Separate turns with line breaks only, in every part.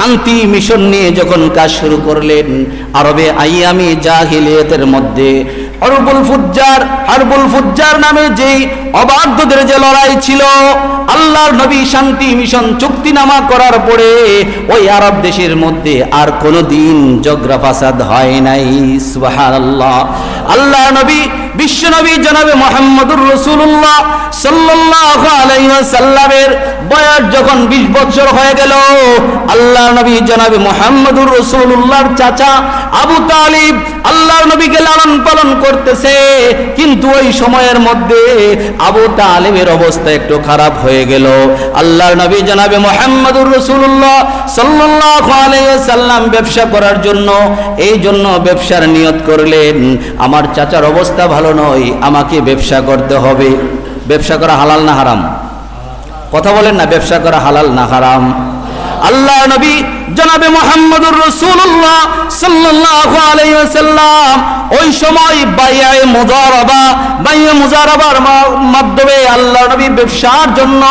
শান্তি মিশন নিয়ে যখন কাজ শুরু করলেন, আরবে আইয়ামি জাহিলিয়াতের মধ্যে হারবুল ফুজ্জার নামে যেই অবাধ্যদের যে লড়াই ছিল, আল্লাহর নবী শান্তি মিশন চুক্তিনামা করার পরে ওই আরব দেশের মধ্যে আর কোনোদিন ঝগড়া ফাসাদ হয় নাই। সুবহানাল্লাহ। আল্লাহর নবী বিশ্বনবী জনাবে মুহাম্মদুর রাসূলুল্লাহ সাল্লাল্লাহু আলাইহি ওয়াসাল্লামের বয়স যখন 20 বছর হয়ে গেল, আল্লাহর নবী জনাবে মুহাম্মদুর রাসূলুল্লাহর চাচা আবু তালিব আল্লাহর নবীকে লালন পালন করতেছে, কিন্তু ওই সময়ের মধ্যে আবু তালিবের অবস্থা একটু খারাপ হয়ে গেল। আল্লাহর নবী জনাবে মুহাম্মদুর রাসূলুল্লাহ সাল্লাল্লাহু আলাইহি ওয়াসাল্লাম ব্যবসা করার জন্য এই জন্য ব্যবসার নিয়ত করলেন, আমার চাচার অবস্থা ভালো নয়, আমাকে ব্যবসা করতে হবে। ব্যবসা করা হালাল না হারাম? কথা বলেন না, ব্যবসা করা হালাল না হারাম? আল্লাহ নবী জনাবে মুহাম্মদুর রাসূলুল্লাহ সাল্লাল্লাহু আলাইহি ওয়াসাল্লাম ওই সময় বাইয়ে মুজারাবার মাধ্যমে আল্লাহ নবী ব্যবসার জন্য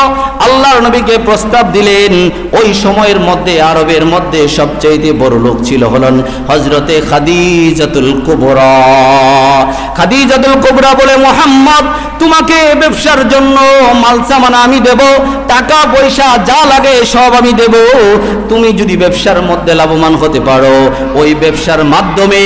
আল্লাহর নবীকে প্রস্তাব দিলেন। ওই সময়ের মধ্যে আরবের মধ্যে সবচেয়ে বড় লোক ছিল হলেন হযরতে খাদিজাতুল কুবরা। খাদিজাতুল কুবরা বলে, মুহাম্মদ তোমাকে ব্যবসার জন্য মাল সামান আমি দেব, টাকা পয়সা যা লাগে সব আমি দেব, তুমি যদি ব্যবসার মধ্যে লাভবান হতে পারো, ওই ব্যবসার মাধ্যমে